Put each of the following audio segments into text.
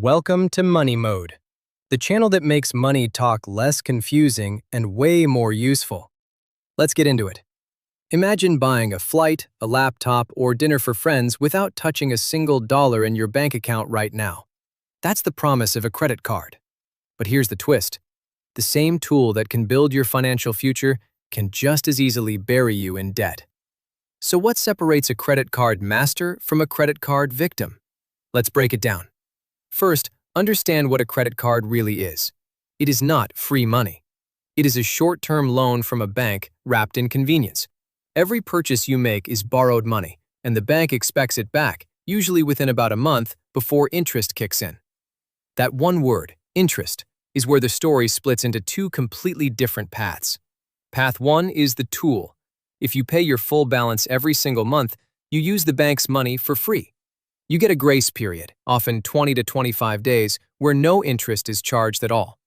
Welcome to Money Mode, the channel that makes money talk less confusing and way more useful. Let's get into it. Imagine buying a flight, a laptop, or dinner for friends without touching a single dollar in your bank account right now. That's the promise of a credit card. But here's the twist. The same tool that can build your financial future can just as easily bury you in debt. So what separates a credit card master from a credit card victim? Let's break it down. First, understand what a credit card really is. It is not free money. It is a short-term loan from a bank wrapped in convenience. Every purchase you make is borrowed money, and the bank expects it back, usually within about a month before interest kicks in. That one word, interest, is where the story splits into two completely different paths. Path 1 is the tool. If you pay your full balance every single month, you use the bank's money for free. You get a grace period, often 20 to 25 days, where no interest is charged at all.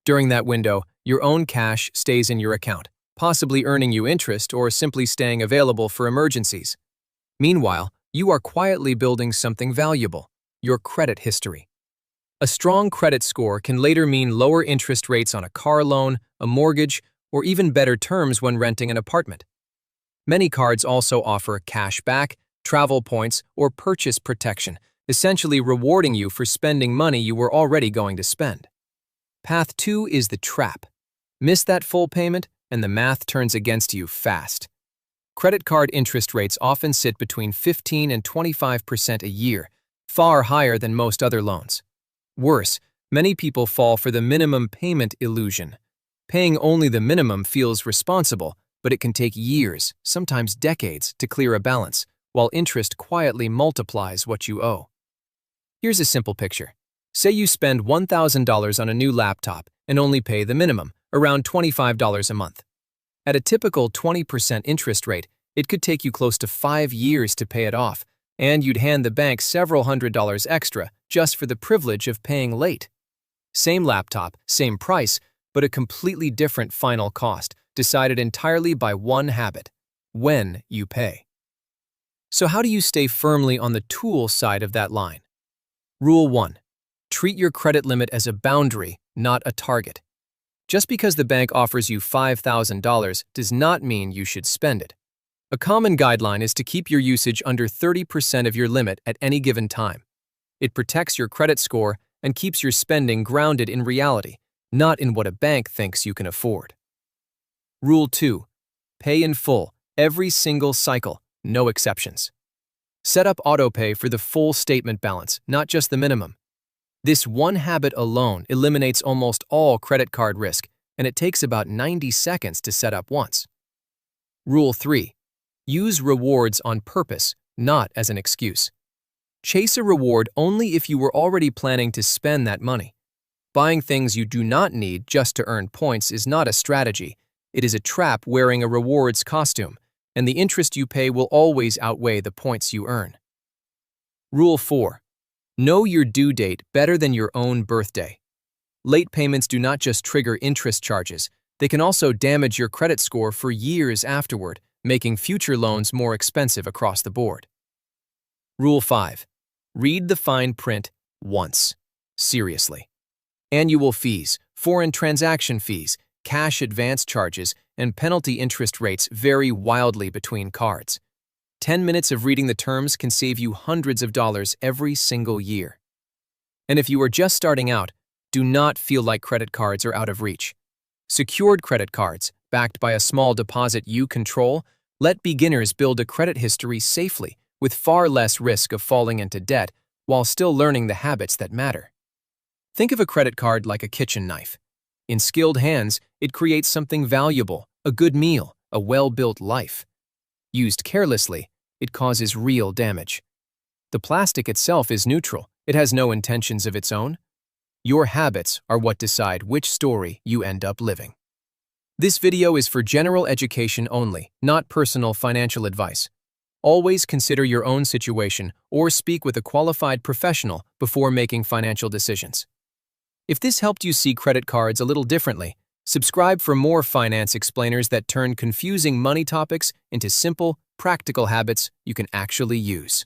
During that window, your own cash stays in your account, possibly earning you interest or simply staying available for emergencies. Meanwhile, you are quietly building something valuable, your credit history. A strong credit score can later mean lower interest rates on a car loan, a mortgage, or even better terms when renting an apartment. Many cards also offer cash back, travel points, or purchase protection, essentially rewarding you for spending money you were already going to spend. Path 2 is the trap. Miss that full payment, and the math turns against you fast. Credit card interest rates often sit between 15 and 25% a year, far higher than most other loans. Worse, many people fall for the minimum payment illusion. Paying only the minimum feels responsible, but it can take years, sometimes decades, to clear a balance, while interest quietly multiplies what you owe. Here's a simple picture. Say you spend $1,000 on a new laptop and only pay the minimum, around $25 a month. At a typical 20% interest rate, it could take you close to 5 years to pay it off, and you'd hand the bank several $100s extra just for the privilege of paying late. Same laptop, same price, but a completely different final cost, decided entirely by one habit: when you pay. So how do you stay firmly on the tool side of that line? Rule 1. Treat your credit limit as a boundary, not a target. Just because the bank offers you $5,000 does not mean you should spend it. A common guideline is to keep your usage under 30% of your limit at any given time. It protects your credit score and keeps your spending grounded in reality, not in what a bank thinks you can afford. Rule 2. Pay in full, every single cycle. No exceptions. Set up autopay for the full statement balance, not just the minimum. This one habit alone eliminates almost all credit card risk, and it takes about 90 seconds to set up once. Rule 3. Use rewards on purpose, not as an excuse. Chase a reward only if you were already planning to spend that money. Buying things you do not need just to earn points is not a strategy. It is a trap wearing a rewards costume, and the interest you pay will always outweigh the points you earn. Rule 4. Know your due date better than your own birthday. Late payments do not just trigger interest charges, they can also damage your credit score for years afterward, making future loans more expensive across the board. Rule 5. Read the fine print once. Seriously. Annual fees, foreign transaction fees, cash advance charges, and penalty interest rates vary wildly between cards. 10 minutes of reading the terms can save you hundreds of dollars every single year. And if you are just starting out, do not feel like credit cards are out of reach. Secured credit cards, backed by a small deposit you control, let beginners build a credit history safely, with far less risk of falling into debt while still learning the habits that matter. Think of a credit card like a kitchen knife. In skilled hands, it creates something valuable, a good meal, a well-built life. Used carelessly, it causes real damage. The plastic itself is neutral. It has no intentions of its own. Your habits are what decide which story you end up living. This video is for general education only, not personal financial advice. Always consider your own situation or speak with a qualified professional before making financial decisions. If this helped you see credit cards a little differently, subscribe for more finance explainers that turn confusing money topics into simple, practical habits you can actually use.